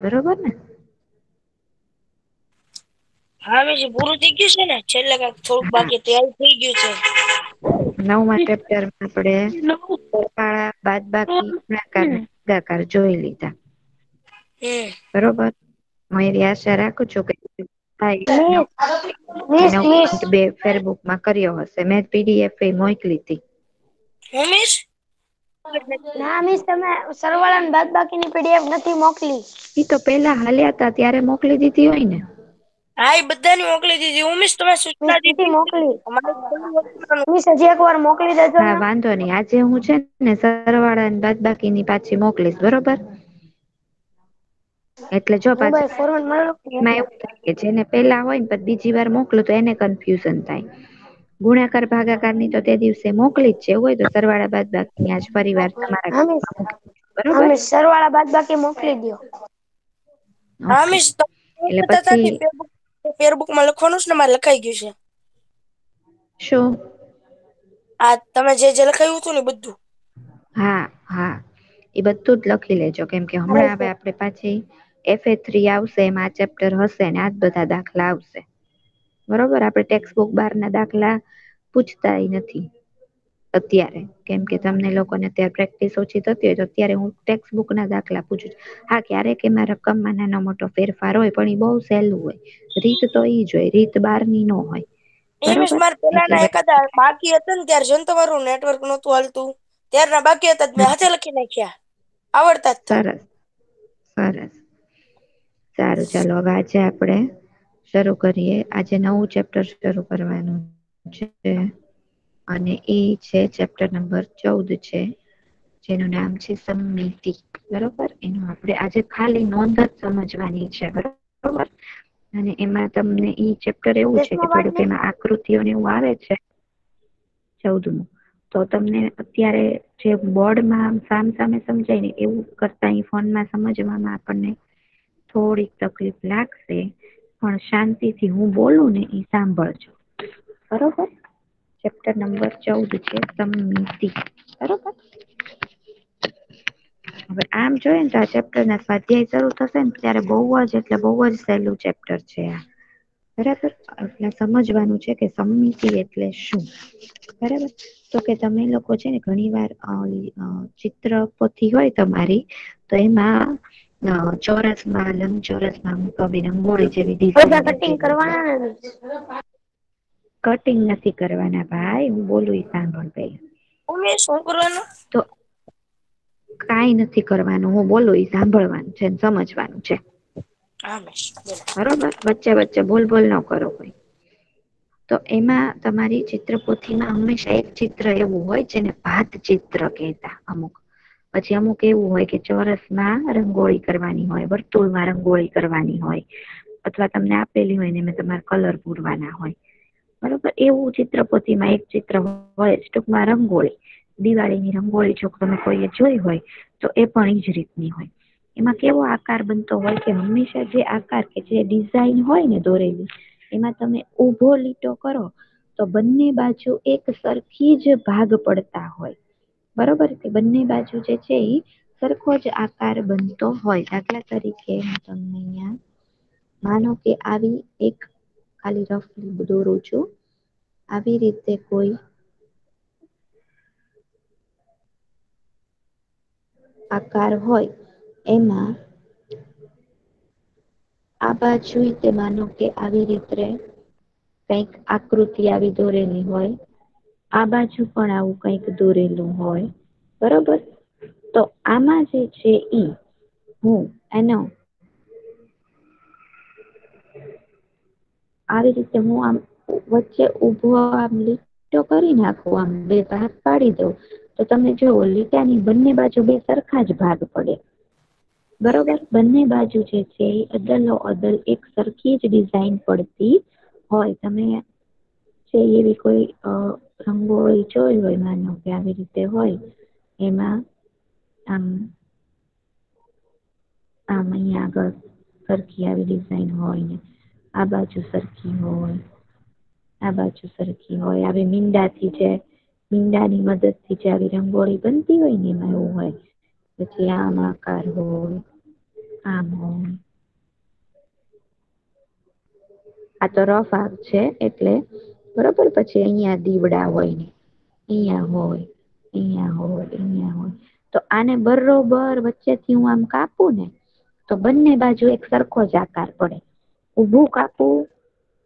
બરોબર ને? હા મેં પૂરું થઈ ગયું છે ને, છેલ્લે કાંઈક થોડુંક હા બાકી તૈયારી થઈ ગયું છે. 9મા ચેપ્ટરમાં આપણે સરવાળા, બાદબાકી, ગુણાકાર ને ભાગાકાર જોઈ લીધા. હમ. બરોબર, હું એવી આશા રાખું છું કે મિસ મિસ 9.2 ફેરબુકમાં કર્યો હશે. મેં PDF મોકલી હતી. હું મિસ? ના મિસ, તમે સરવાળા અને બાદબાકીની PDF નથી મોકલી. ઈ તો પેલા હાલ્યા તા ત્યારે મોકલી દીધી હોય ને. હા એ બધાની મોકલી દીધી. હું મિસ તમે મિસ સૂચના નથી દીધી મોકલી. અમારે મિસ હજી એક વાર મોકલી દેજો હા ને. વાંધો નહી, આજે હું છે ને સરવાળા અને બાદબાકીની પાછી મોકલીશ. બરોબર. એટલે જો પાછું મોબાઈલ ફોરવર્ડ મારો એમાં એવું થાય કે જેને પેલા હોય ને પછી બીજી વાર મોકલું તો એને કન્ફ્યુઝન થાય. ગુણાકાર ભાગાકારની તો તે દિવસે મોકલી જ છે. એવું હોય તો સરવાળા બાદબાકીની આજ ફરીવાર તમારા હા મિસ, ગ્રુપમાં મોકલી હા બરોબર. મિસ સરવાળા બાદબાકી મોકલી દ્યો. હા ઓકે મિસ, તમે એટલે કહેતા હતા પછી ને ફેરબુકમાં લખવાનું છે ને મારે લખાઈ ગયું છે. શું? આ તમે જે લખાયું હતું ને બધું. હા હા, એ બધું જ લખી લેજો. કેમ કે હમણાં હવે આપણે પાછી FA3 આવશે, એમાં આ ચેપ્ટર હશે ને આ જ બધા દાખલા આવશે. બરોબર, આપણે ટેક્સ્ટબુક બારના દાખલા પૂછતાય નથી અત્યારે. કેમ કે તમને લોકોને અત્યારે પ્રેક્ટિસ ઓછી થતી હોય તો અત્યારે હું ટેક્સ્ટબુકના દાખલા પૂછું છું. હા, ક્યારેક એમાં રકમમાં નાનો મોટો ફેરફાર હોય પણ એ બહુ સહેલું હોય. રીત તો ઈ જ હોય, રીત બારની નો હોય. એ મિસ બરોબર મારે એટલે પેલાના એકાદા બાકી હતા ને ત્યારે જો ને તમારું નેટવર્ક નહોતું હાલતું ત્યારના બાકી હતા મેં હાથે લખી નાખ્યા. આવડતા જ તા. સરસ સરસ. સારું ચાલો હવે આજે આપણે શરૂ કરીએ. આજે નવું ચેપ્ટર શરૂ કરવાનું છે. અને એ છે ચેપ્ટર નંબર 14 છે. જેનું નામ છે સમમિતિ. બરોબર, એનું આપણે આજે ખાલી નોંધ જ સમજવાની છે. બરોબર, અને એમાં તમને ઈ ચેપ્ટર એવું છે કે દસમા થોડુંક પાઠની એમાં આકૃતિઓને એવું આવે છે. 14મું. તો તમને અત્યારે જે બોર્ડમાં સામસામે સમજાય ને એવું કરતા ફોનમાં સમજવામાં આપણને થોડીક તકલીફ લાગશે. પણ શાંતિથી હું બોલું ને એ સાંભળજો. બરોબર. ચેપ્ટર નંબર 14 છે સમમિતિ. બરોબર. હવે આમ જોઈએ ને તો આ ચેપ્ટરના સ્વાધ્યાય શરૂ થશે ને ત્યારે બહુ જ એટલે બહુ જ સહેલું ચેપ્ટર છે આ. બરાબર, એટલે સમજવાનું છે કે સમમિતિ એટલે શું? બરાબર, તો કે તમે લોકો છે ને ઘણી વાર ચિત્ર પોથી હોય તમારી તો એમાં ચોરસમાં, લંબચોરસમાં રંગોળી જેવી બધા ડિઝાઇન કટિંગ મૂકેલી હોય. કરવાના ને કટિંગ નથી કરવાના ભાઈ, હું બોલું ઈ સાંભળ પહેલા. મિસ શું કરવાનું? તો કાઈ નથી કરવાનું, હું બોલું ઈ સાંભળવાનું છે, સમજવાનું છે. હા મિસ બોલો. બરોબર, વચ્ચે વચ્ચે બોલ બોલ ન કરો કોઈ. તો એમાં તમારી ચિત્રપોથીમાં હંમેશા એક ચિત્ર એવું હોય જેને ભાત ચિત્ર કહેતા અમુક. પછી અમુક એવું હોય કે ચોરસમાં રંગોળી કરવાની હોય, વર્તુળમાં રંગોળી કરવાની હોય. અથવા તમને આપેલી હોય ને એમાં તમારે કલર પૂરવાના હોય. બરોબર, એવું ચિત્રપોથીમાં એક ચિત્ર હોય ટૂંકમાં રંગોળી. દિવાળીની રંગોળી જો તમે કોઈએ જોઈ હોય તો એ પણ ઈ જ રીતની હોય. એમાં કેવો આકાર બનતો હોય કે હંમેશા જે આકાર કે જે ડિઝાઇન હોય ને દોરેલી એમાં તમે ઉભો લીટો કરો તો બંને બાજુ એક સરખી જ ભાગ પડતા હોય. બરોબર, કે બંને બાજુ જે છે ઈ સરખો જ આકાર બનતો હોય. દાખલા તરીકે હું તમને અહીંયા માનો કે આવી એક ખાલી રફ દોરું છું. આવી રીતે કોઈ આકાર હોય એમાં આ બાજુય તે માનો કે આવી રીતે કંઈક આકૃતિ આવી દોરેલી હોય. આ બાજુ પણ આવું કંઈક દોરેલું હોય. બરોબર, તો આમાં જે છે ઈ હું એનો આવી રીતે હું આમ વચ્ચે ઉભો આમ લીટો કરી નાખું, આમ બે ભાગ પાડી દઉં. તો તમે જોઓ લીટાની બંને બાજુ બે સરખા જ ભાગ પડે. બરોબર, બંને બાજુ જે છે એ અદલો અદલ એક સરખી જ ડિઝાઇન પડતી હોય. તમે છે એવી કોઈ રંગોળી જોઈ હોય માનો કે આવી રીતે હોય એમાં આમ આમ અહીંયા આગળ સરખી આવી ડિઝાઇન હોય ને આ બાજુ સરખી હોય. આ બાજુ સરખી હોય. આવી મીંડાથી છે મીંડાની મદદથી જે આવી રંગોળી બનતી હોય ને એમાં એવું હોય. પછી આમ આકાર હોય. આમ હોય. આ તો રફ આર્ક છે એટલે બરોબર. પછી અહીંયા દીવડા હોય ને અહીંયા હોય, અહીંયા હોય, અહીંયા હોય. તો આને બરોબર વચ્ચેથી હું આમ કાપું ને તો બંને બાજુ એક સરખો જ આકાર પડે. ઊભું કાપવું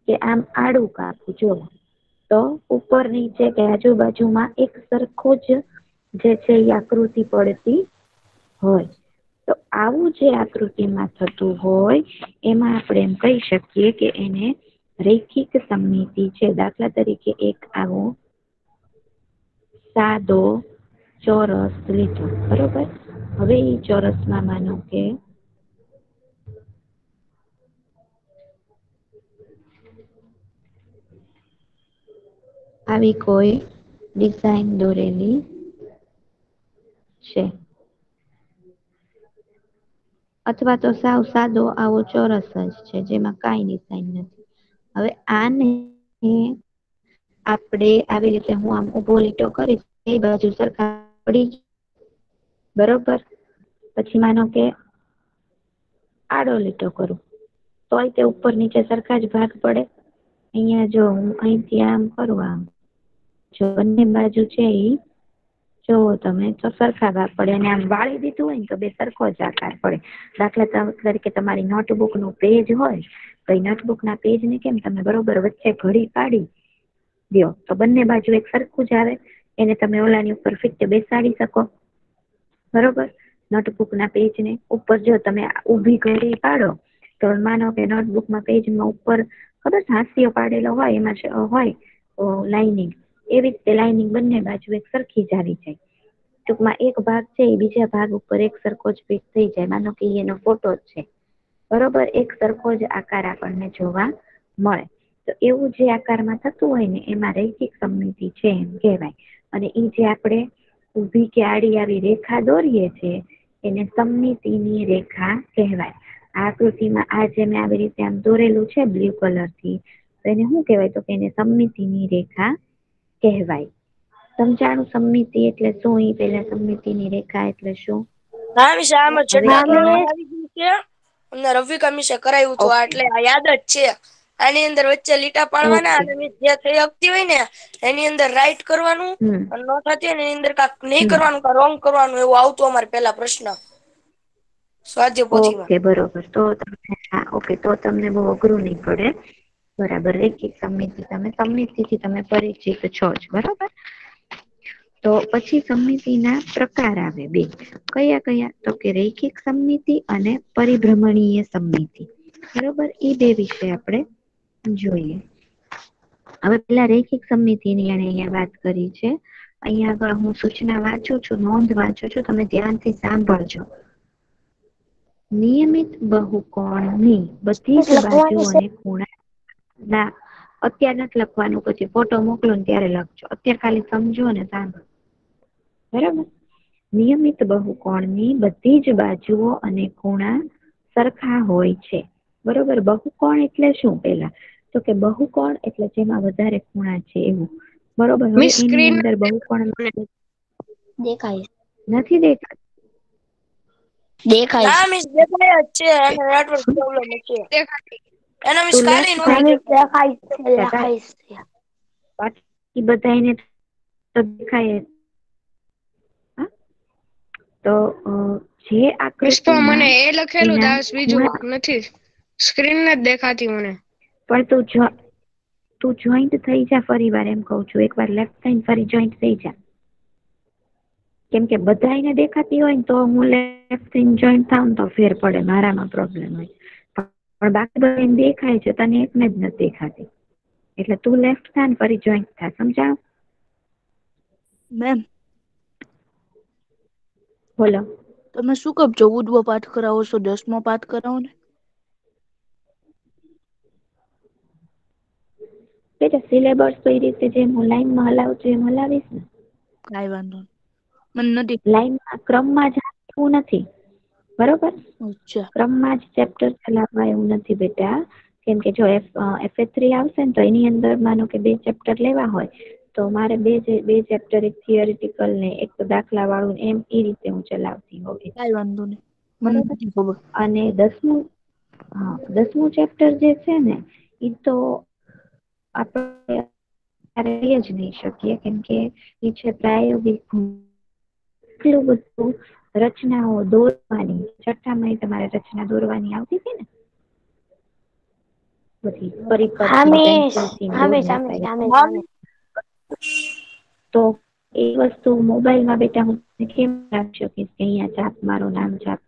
કે આમ આડું કાપવું, જો તો ઉપર નીચે કે આજુબાજુમાં એક સરખો જ જે છે એ આકૃતિ પડતી હોય. તો આવું જે આકૃતિમાં થતું હોય એમાં આપણે એમ કહી શકીએ કે એને રૈખિક સમમિતિ છે. દાખલા તરીકે એક આવો સાદો ચોરસ લીધો, બરોબર. હવે એ ચોરસમાં માનો કે આવી કોઈ ડિઝાઇન દોરેલી છે, અથવા તો સાવ સાદો આવો ચોરસ જ છે જેમાં કાંઈ ડિઝાઇન નથી. હવે આને આપણે આવી રીતે હું આમ ઊભો લીટો કરીશ, એ બાજુ સરખા પડી, બરોબર. પછી માનો કે આડો લીટો કરું તોય તે ઉપર નીચે સરખા જ ભાગ પડે. અહીંયા જો હું અહીંથી આમ કરું, આમ જો બંને બાજુ છે ઈ જોવો તમે તો સરખા ભાગ પડે. અને આમ વાળી દીધું હોય ને તો બે સરખો જ આકાર પડે. દાખલા તરીકે તમારી નોટબુક નું પેજ હોય તો એ નોટબુક ના પેજ ને કેમ તમે બરોબર વચ્ચે ઘડી પાડી દો તો બંને બાજુ એક સરખું જ આવે. એને તમે ઓલાની ઉપર ફિટ બેસાડી શકો, બરોબર. નોટબુક ના પેજ ને ઉપર જો તમે ઊભી ઘડી પાડો તો માનો કે નોટબુકમાં પેજમાં ઉપર ખબર હાસ્ય પાડેલો હોય એમાં હોય લાઇનિંગ, એવી રીતે લાઇનિંગ બંને બાજુ એક સરખી જ આવી જાય. ટૂંકમાં એક ભાગ છે એ બીજા ભાગ ઉપર એક સરખો જ ફિટ થઈ જાય. માનો કે એનો ફોટો જ છે, બરોબર. એક સરખો જ આકાર આપણને જોવા મળે. તો એવું જે આકારમાં થતું હોય ને એમાં રૈખિક સમમિતિ છે એમ કહેવાય. અને એ જે આપણે ઊભી કે આડી આવી રેખા દોરીએ છીએ એને સમમિતિની રેખા કહેવાય. આ આકૃતિમાં આ જે મેં આવી રીતે આમ દોરેલું છે બ્લુ કલર થી, તો એને શું કહેવાય? તો કે એને સમમિતિની રેખા કહેવાય. સમજાણું સમમિતિ એટલે શું? એ પેલા સમમિતિની રેખા એટલે શું? હા મિસ, આમાં હવે જડબા એમાં આવી ગયું છે. અમને રવિકા મિસે કરાવ્યું હતું આ, ઓકે એટલે આ યાદ જ છે. આની અંદર વચ્ચે લીટા પાડવાના ઓકે અને મિસ જે થઈ શકતી હોય ને એની અંદર રાઈટ કરવાનું, હમ અને ન થતી હોય ને એની અંદર કાંક નહીં હમ કરવાનું, કાંક રોંગ કરવાનું, એવું આવતું અમારે પેલા પ્રશ્ન સ્વાધ્યાય પોથીમાં. ઓકે, બરોબર. તો ઓકે, તો તમને બહુ અઘરું નહીં પડે. બરાબર. રૈખિક સમમિતિ સમમિતિથી તમે પરિચિત છો જ, બરોબર. તો પછી સમમિતિના પ્રકાર આવે બે. કયા કયા? તો કે રૈખિક સમમિતિ અને પરિભ્રમણીય સમમિતિ, બરોબર. એ બે વિશે આપણે જોઈએ. હવે પેલા રૈખિક સમમિતિની એને અહીંયા વાત કરી છે. અહીંયા આગળ હું સૂચના વાંચું છું, નોંધ વાંચું છું, તમે ધ્યાનથી સાંભળજો. નિયમિત બહુકોણની બધી જ લખવાની છે. બાજુઓને ખૂણા ના અત્યારે નથી લખવાનું, પછી ફોટો મોકલો ને ત્યારે લખજો. અત્યારે ખાલી સમજો ને સાંભળો, બરાબર. નિયમિત બહુકોણની બધી જ બાજુઓ અને ખૂણા સરખા હોય છે, બરોબર. બહુકોણ એટલે શું? પેલા તો કે બહુકોણ એટલે જેમાં વધારે ખૂણા છે એવું, બરોબર. હવે મિસ એની સ્ક્રીન અંદર બહુકોણ દેખાય નથી દેખાતું. દેખાય ના છે. મિસ, દેખાય જ છે. અને નેટવર્ક પ્રોબ્લેમ છે દેખાતી. એનો મિસ, તું ખાલી લેફ્ટ નહોતી સાઈડ દેખાય છે, જતા દેખાય છે. બાકી બધાને તો દેખાય જ. હા? તો જે મિસ તો મને આકૃતિમાં એ લખેલું એના દાસ, બીજું ખૂણા નથી. સ્ક્રીન નથી દેખાતી મને. પણ તું જોઈન્ટ થઈ જા. ફરી વાર એમ કઉ છું, એકવાર લેફ્ટ થઈને ફરી જોઈન્ટ થઈ જા. કેમ કે બધાને દેખાતી હોય ને તો હું લેફ્ટ થઈને જોઈન્ટ થાવ તો ફેર પડે, મારામાં પ્રોબ્લેમ હોય. પણ બાકી બધાને દેખાય છે, તને એકને જ નથી દેખાતી. એટલે તું લેફ્ટ થા ને ફરી જોઈન્ટ થા. સમજાવ? મેમ, બોલો. તમે શું કામ 14મો પાઠ કરાવો છો? 10મો પાઠ કરાવો ને. બેટા સિલેબસ તો એ રીતે જેમ હું લાઈનમાં હલાવું છું એમ હલાવીશ ને. કાંઈ વાંધો નહીં. મને નથી. લાઈનમાં ક્રમમાં જ એવું નથી, બરોબર. અચ્છા. ક્રમમાં જ ચેપ્ટર ચલાવવા એવું નથી બેટા. કેમ કે જો FA3 આવશે ને તો એની અંદર માનો કે 2 ચેપ્ટર લેવા હોય તો મારે બે ચેપ્ટર, એક થિયરિટિકલ ને એક દાખલા વાળું, એમ એ રીતે હું ચલાવતી હોઉં. કાંઈ વાંધો નહીં. મને નથી ખબર. અને 10મું ચેપ્ટર જે છે ને એ તો આપણે લઈ જ નહીં શકીએ, કેમ કે એ છે પ્રાયોગિક. એટલું બધું રચનાઓ દોરવાની, છઠ્ઠામાં તમારે રચના દોરવાની આવતી હતી ને, બધી હા પરિપથથી મિસ, પેન્સિલથી હા મિસ, દોરી હા મિસ, હા મિસ, હા હા મિસ. તો એ વસ્તુ મોબાઈલમાં બેટા હું કેમ રાખી શકીશ કે અહીંયા ચાપ, મારું નામ ચાપ.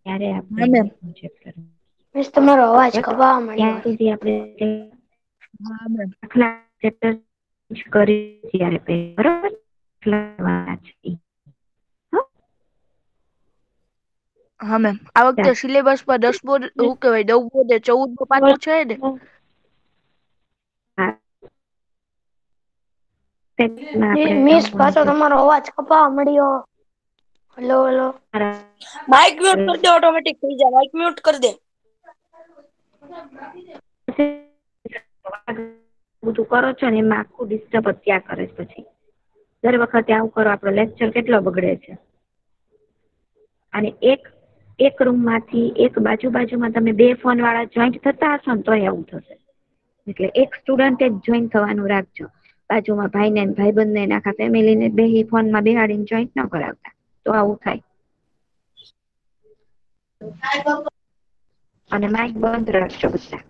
ત્યારે આપણે હા મેમ. ચેપ્ટર મિસ તમારો અવાજ બરાબર. કપાવા મળ્યો. ત્યાં સુધી આપણે હા મેમ. દાખલા ચેપ્ટર કરી ત્યારે બરાબર હા મેમ. આ વખતે સિલેબસ પર 10 બોર્ડ શું કહેવાય 9 બોર્ડ 14 પાઠો છે ને. મિસ પાછો તમારો અવાજ કપાવા મળ્યો. Hello hello. માઇક મ્યુટ કરી દે, ઓટોમેટિક થઈ જાય. માઇક મ્યુટ કરી દે. બધું કરો છો ને એમાં આખું ડિસ્ટર્બ ત્યાં કરે છે. પછી દર વખતે આવું કરો, આપણો લેક્ચર કેટલો બગડે છે. અને એક રૂમ માંથી એક બાજુમાં તમે 2 ફોન વાળા જોઈન્ટ થતા હશો ને તોય આવું થશે. એટલે એક સ્ટુડન્ટ જ જોઈન થવાનું રાખજો. બાજુમાં ભાઈને ભાઈબંધને આખા ફેમિલીને બે ફોનમાં બેહાડીને જોઈન્ટ ન કરાવતા, તો આવું થાય. અને માઇક બંધ રાખજો બધા.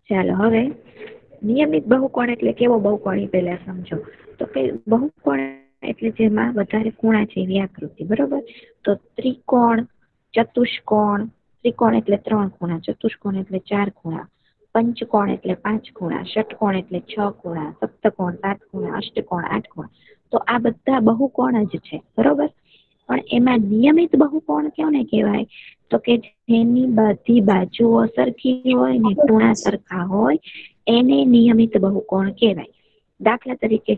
ચાલો હવે નિયમિત બહુકોણ એટલે કેવો બહુકોણ એ પહેલા સમજો. તો કે બહુકોણ એટલે જેમાં વધારે ખૂણા છે એવી આકૃતિ, બરોબર. તો ત્રિકોણ, ચતુષ્કોણ, ત્રિકોણ એટલે 3 ખૂણા, ચતુષ્કોણ એટલે 4 ખૂણા, પંચકોણ એટલે 5 ખૂણા, ષટકોણ એટલે 6 ખૂણા, સપ્તકોણ 7 ખૂણા, અષ્ટકોણ 8 ખૂણા. તો આ બધા બહુકોણ જ છે, બરોબર. પણ એમાં નિયમિત બહુકોણ કોને કહેવાય? તો કે જેની બધી બાજુઓ સરખી હોય ને ખૂણા સરખા હોય એને નિયમિત બહુકોણ કહેવાય. દાખલા તરીકે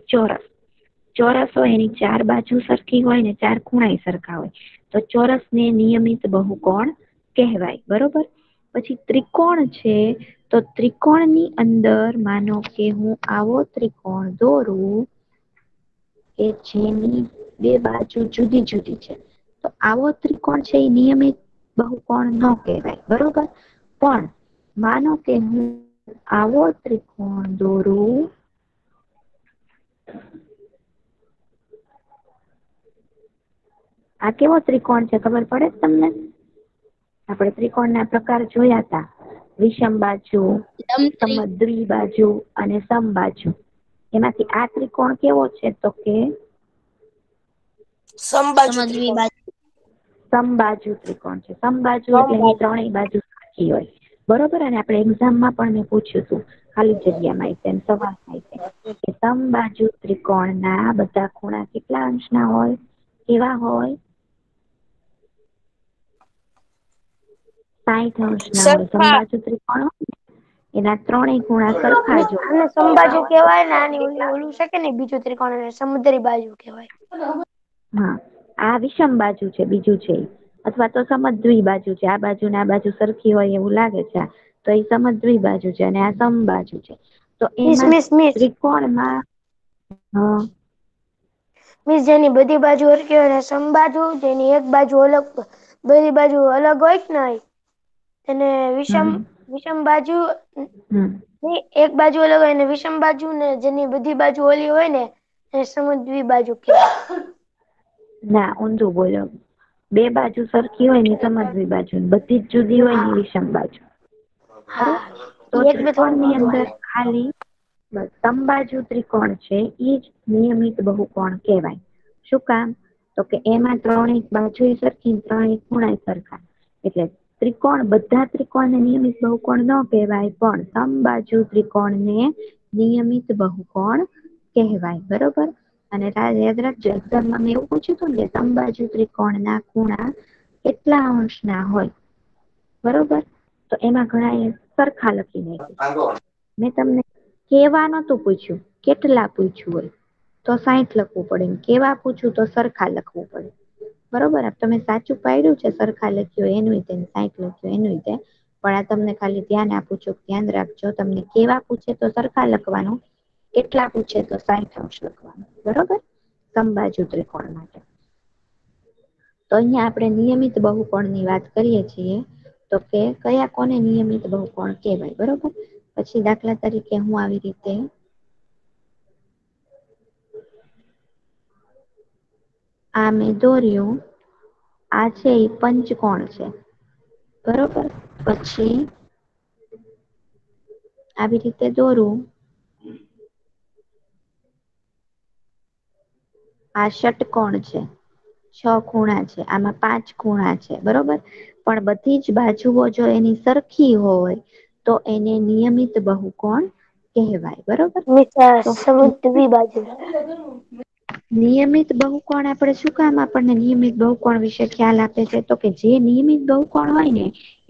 ચોરસ હોય એની 4 બાજુ સરખી હોય ને 4 ખૂણા સરખા હોય, તો ચોરસને નિયમિત બહુકોણ કહેવાય, બરોબર. પછી ત્રિકોણ છે, તો ત્રિકોણની અંદર માનો કે હું આવો ત્રિકોણ દોરું કે જેની 2 બાજુ જુદી જુદી છે, તો આવો ત્રિકોણ છે એ નિયમિત બહુકોણ ન કહેવાય, બરોબર. પણ માનો કે હું આવો ત્રિકોણ દોરું આ કેવો ત્રિકોણ છે ખબર પડે તમને? આપણે ત્રિકોણના પ્રકાર જોયા હતા. વિષમ બાજુ, સમદ્વિબાજુ અને સમબાજુ. એમાંથી આ ત્રિકોણ કેવો છે? તો કે સમબાજુ ત્રિકોણ. સમબાજુ ત્રિકોણ છે. સમબાજુ એટલે એની ત્રણેય બાજુ સરખી હોય, બરોબર. અને આપણે એક્ઝામમાં પણ મેં પૂછ્યું હતું, ખાલી જગ્યામાં સવાલ થાય છે કે સમબાજુ ત્રિકોણના બધા ખૂણા કેટલા અંશના હોય? કેવા હોય? 60 અંશના હોય. સરખા. સમબાજુ ત્રિકોણ એના ત્રણેય ખૂણા સરખા જ હોય. આને સમબાજુ કહેવાય ને, આની ઓલું છે કે નહીં બીજું ત્રિકોણ, એને સમુદ્રી બાજુ કહેવાય. હા, આ વિષમ બાજુ છે, બીજું છે. અથવા તો સમદ્વિ બાજુ છે. આ બાજુ ને આ બાજુ સરખી હોય એવું લાગે છે, તો એ સમદ્વિ બાજુ છે અને આ સમબાજુ છે. તો મિસ એમાં મિસ મિસ ત્રિકોણમાં મિસ જેની બધી બાજુ સરખી હોય ને સમબાજુ, જેની એક બાજુ અલગ, બધી બાજુ અલગ હોય કે નહીં એને વિષમ બાજુ. એક બાજુ અલગ હોય ને વિષમ બાજુ, ને જેની બધી બાજુ ઓલી હોય ને એ સમદ્વિ બાજુ કહેવાય. ના, ઊંધું બોલ્યો. 2 બાજુ સરખી હોય ને સમદ્વિ બાજુ, બધી જ જુદી હોય ને વિષમ બાજુ. હા, તો એક બે થોડુંક ત્રિકોણની ઊંધું અંદર હાલે. ખાલી સમબાજુ ત્રિકોણ છે એ જ નિયમિત બહુકોણ કહેવાય. શું કામ? તો કે એમાં ત્રણેય બાજુ સરખી, ત્રણેય ખૂણા સરખા. એટલે ત્રિકોણ, બધા ત્રિકોણને નિયમિત બહુકોણ ન કહેવાય, પણ સમબાજુ ત્રિકોણને નિયમિત બહુકોણ કહેવાય, બરોબર. અને યાદ રાખજો, એક્ઝામમાં મેં એવું પૂછ્યું હતું ને કે સમબાજુ ત્રિકોણના ખૂણા કેટલા અંશના હોય, બરોબર. તો એમાં ઘણા સરખા લખી નાખ્યા. મેં તમને કેવા નતું પૂછ્યું, કેટલા પૂછ્યું હોય તો 60 લખવું પડે. કેવા પૂછ્યું તો સરખા લખવું પડે. બરોબર, તમે સાચું પાડ્યું છે, સરખા લખ્યું એનું તે 60 લખ્યું એનું તે, પણ આ તમને ખાલી ધ્યાન આપું છું, ધ્યાન રાખજો, તમને કેવા પૂછે તો સરખા લખવાનું, કેટલા પૂછે તો 60° લખવાનું, બરોબર, સમબાજુ ત્રિકોણ માટે. તો અહીંયા આપણે નિયમિત બહુકોણની વાત કરીએ છીએ, તો કે કયા કોને નિયમિત બહુકોણ કહેવાય, બરોબર. પછી દાખલા તરીકે હું આવી રીતે આ મેં દોર્યું, આ છે એ પંચકોણ છે, બરોબર. પછી આવી રીતે દોરું, આ ષટકોણ છે, 6 ખૂણા છે, આમાં 5 ખૂણા છે, બરોબર. પણ બધી જ બાજુઓ જો એની સરખી હોય તો એને નિયમિત બહુકોણ કહેવાય, બરોબર. તો સમજવી બાજુ નિયમિત બહુકોણ આપણે શું કામ આપણને નિયમિત બહુકોણ વિશે ખ્યાલ આપે છે, તો કે જે નિયમિત બહુકોણ હોય ને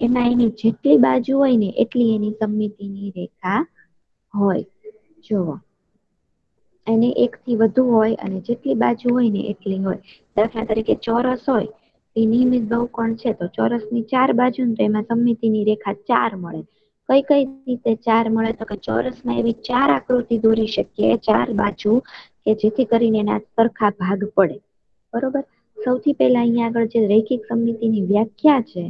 એમાં એની જેટલી બાજુ હોય ને એટલી એની સમમિતિની રેખા હોય. જુઓ, એને એક થી વધુ હોય અને જેટલી બાજુ હોય ને એટલી હોય. દાખલા તરીકે ચોરસ હોય, એ નિયમિત બહુકોણ છે, તો ચોરસ ની 4 બાજુ ને તો એમાં સમમિતિની રેખા 4 મળે. કઈ કઈ રીતે 4 મળે, તો કે ચોરસમાં એવી 4 આકૃતિ દોરી શકીએ, 4 બાજુ, કે જેથી કરીને એના સરખા ભાગ પડે, બરોબર. સૌથી પહેલા અહીંયા આગળ જે રૈખિક સમમિતિની વ્યાખ્યા છે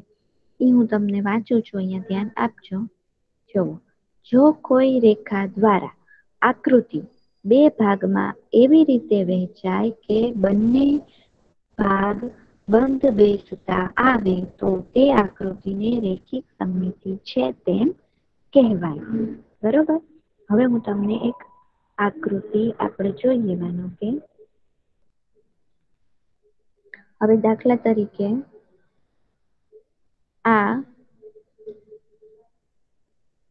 એ હું તમને વાંચું છું, અહીંયા ધ્યાન આપજો. જો કોઈ રેખા દ્વારા આકૃતિ 2 ભાગમાં એવી રીતે વહેંચાય કે બંને ભાગ બંધ બેસતા આવે તો તે આકૃતિને રૈખિક સમમિતિ છે તેમ કહેવાય, બરોબર. હવે હું તમને એક આકૃતિ આપણે જોઈએ, માનો કે હવે દાખલા તરીકે આ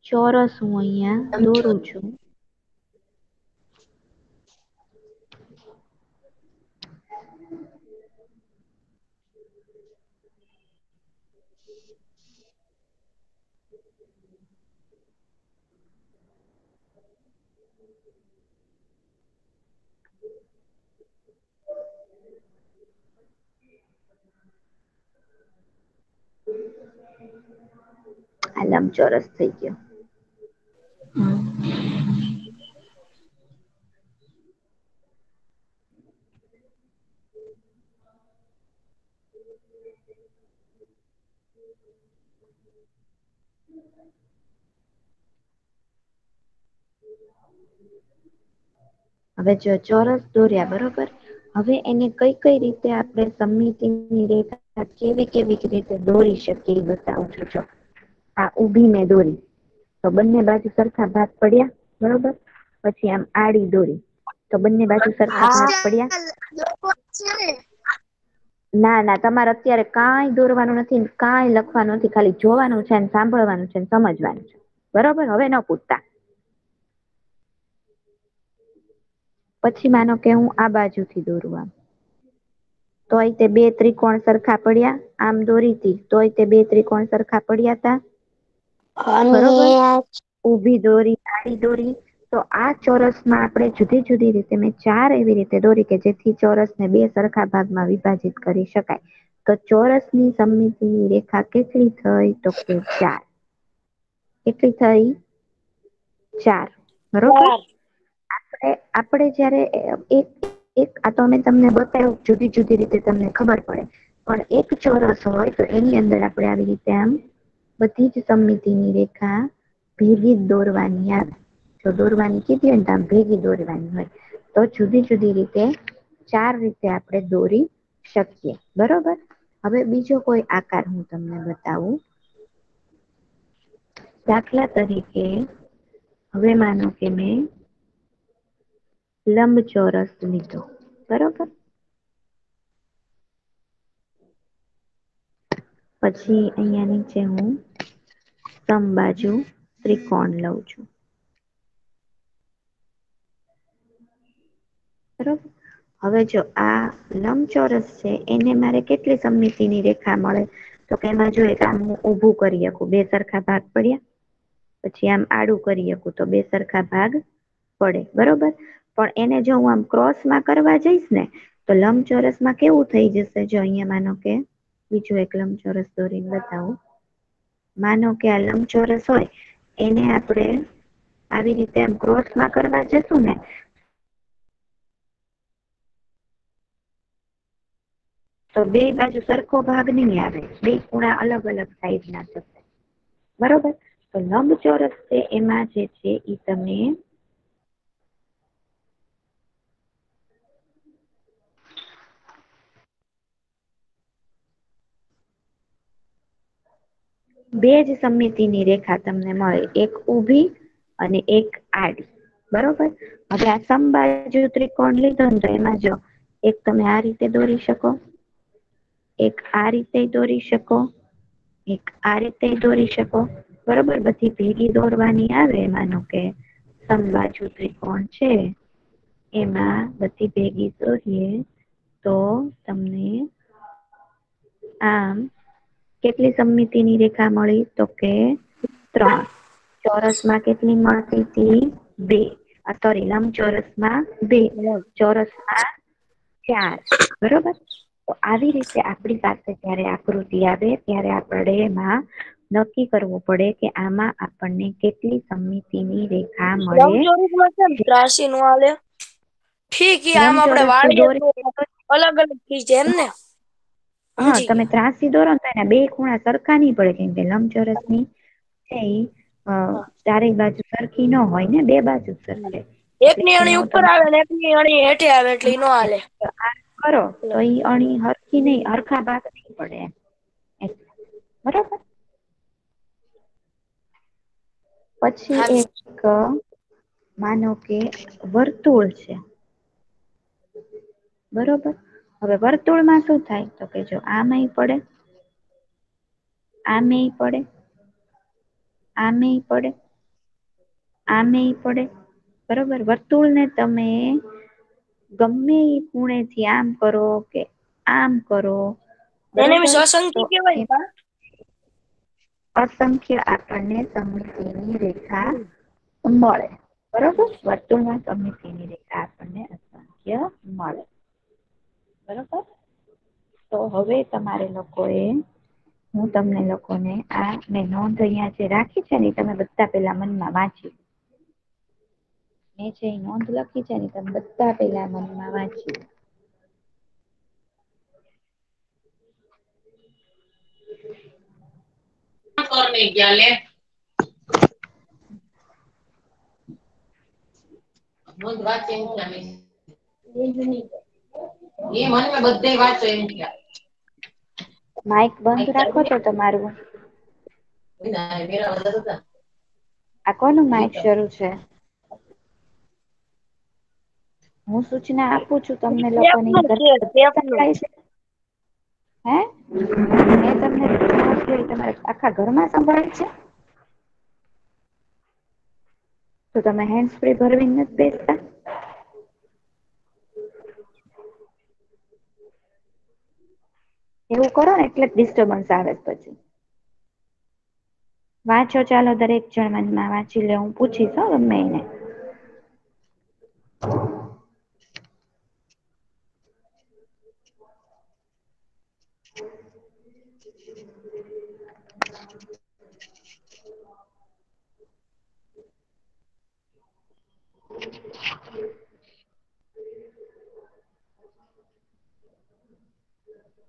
ચોરસ હું અહીંયા દોરું છું, આ લંબચોરસ થઈ ગયો. હવે જો ચોરસ દોર્યા, બરોબર. હવે એને કઈ કઈ રીતે આપણે સમમિતિની રેખા કેવી કેવી રીતે દોરી શકીએ એ બતાવું છું. જો આ ઊભી મેં દોરી તો બંને બાજુ સરખા ભાગ પડ્યા, બરોબર. પછી આમ આડી દોરી તો બંને બાજુ સરખા ભાગ પડ્યા. ના ના, તમારે અત્યારે કાંઈ દોરવાનું નથી, કાંઈ લખવાનું નથી, ખાલી જોવાનું છે ને સાંભળવાનું છે ને સમજવાનું છે, બરોબર. હવે ન પૂછતા. પછી માનો કે હું આ બાજુથી દોરું, આમ તોય તે 2 ત્રિકોણ સરખા પડ્યા, આમ દોરીતી તોય તે 2 ત્રિકોણ સરખા પડ્યા તા, બરોબર. ઊભી દોરી, આડી દોરી, તો આ ચોરસમાં આપણે જુદી જુદી રીતે મેં 4 એવી રીતે દોરી કે જેથી ચોરસને 2 સરખા ભાગમાં વિભાજિત કરી શકાય. તો ચોરસની સમમિતિની રેખા કેટલી થઈ, તો કે 4. કેટલી થઈ? 4, બરોબર. આપણે જયારે આ તો અમે તમને બતાવ્યું જુદી જુદી રીતે તમને ખબર પડે, પણ એક ચોરસ હોય તો એની અંદર આપણે આવી રીતે આમ બધી જ સમમિતિની રેખા ભેગી જ દોરવાની આવે. જો દોરવાની કીધી હોય ને તો આમ ભેગી દોરવાની હોય, તો જુદી જુદી રીતે 4 રીતે આપણે દોરી શકીએ, બરોબર. હવે બીજો કોઈ આકાર હું તમને બતાવું. દાખલા તરીકે હવે માનો કે મેં લંબચોરસ લીધો, બરોબર. પછી અહીંયા નીચે હું સમબાજુ ત્રિકોણ લઉં છું, બરોબર. હવે જો આ લંબચોરસ છે એને મારે કેટલી સમમિતિની રેખા મળે, તો કે એમાં જો એક આમ હું ઊભું કરી શકું, 2 સરખા ભાગ પડ્યા. પછી આમ આડું કરી શકું તો 2 સરખા ભાગ પડે, બરોબર. પણ એને જો હું આમ ક્રોસમાં કરવા જઈશ ને તો લંબચોરસમાં કેવું થઈ જશે? જો અહીંયા માનો કે બીજું એક લંબચોરસ દોરીને બતાવું. માનો કે આ લંબચોરસ હોય એને આપણે આવી રીતે આમ ક્રોસમાં કરવા જશું ને તો બે બાજુ સરખો ભાગ નહીં આવે, બે ખૂણા અલગ અલગ સાઈઝના થશે. બરોબર? તો લંબચોરસ છે એમાં જે છે એ તમે બે જ સમમિતિની રેખા તમને મળે, એક ઊભી અને એક આડી. બરોબર? હવે આ સમબાજુ ત્રિકોણ લીધો ને તો એમાં જો એક તમે આ રીતે દોરી શકો, એક આ રીતે દોરી શકો, એક આ રીતે દોરી શકો. બરોબર? બધી ભેગી દોરવાની આવે. માનો કે સમબાજુ ત્રિકોણ છે એમાં બધી ભેગી દોરીએ તો તમને આમ કેટલી સમમિતિની રેખા મળી? તો કે 3. ચોરસમાં કેટલી મળતી હતી? 2. સોરી, લંબચોરસમાં 2, ચોરસમાં 4. બરોબર? તો આવી રીતે આપણી પાસે જયારે આકૃતિ આવે ત્યારે આપણે એમાં નક્કી કરવું પડે કે આમાં આપણને કેટલી સમમિતિની રેખા મળે. લંબચોરસમાં કેમ ત્રાસી નો હાલે? ઠીક, આમ આપણે વાળીએ તો અલગ અલગ થઈ જાય એમ ને? હા, તમે ત્રાસી દોરો તો એના બે ખૂણા સરખા નહીં પડે, કેમ કે લંબચોરસની છે ચારે બાજુ સરખી ન હોય ને, બે બાજુ સરખે. એકની અણી ઉપર આવે ને એકની અણી હેઠે આવે એટલે ઈ નો હાલે. કરો તો ઈ અણી હરખી નહીં, હરખા ભાગ નહીં પડે. બરોબર? પછી એક માનો કે વર્તુળ છે. બરોબર? હવે વર્તુળમાં શું થાય? તો કે જો આમેય પડે, આમેય પડે, આમેય પડે, આમેય પડે. બરોબર? વર્તુળને તમે ગમે એ ખૂણેથી આમ કરો કે આમ કરો, એને બરોબર? અસંખ્ય કહેવાય. અસંખ્ય આપણને સમમિતિની રેખા મળે. બરોબર? વર્તુળમાં સમમિતિની રેખા આપણને અસંખ્ય મળે. બરોબર? તો હવે તમારે લોકોએ, હું તમને લોકોને આ મેં નોંધ અહીંયા જે રાખી છે ને તમે બધા પેલા મનમાં વાંચી. મેં જે નોંધ લખી છે ને તમે બધા પેલા મનમાં વાંચી. માઇક બંધ રાખો તો તમારું. આ કોનું માઇક શરૂ છે? હું સૂચના આપું છું તમને લોકોને. હે? મેં તમને તમારે આખા ઘરમાં સંભળાય છે? તો તમે હેન્ડ ફ્રી ભરવી નથી બેસતા? એવું કરો ને એટલે જ ડિસ્ટર્બન્સ આવે પછી. વાંચો, ચાલો દરેક જણ મનમાં વાંચી લે. હું પૂછીશ ગમે એને.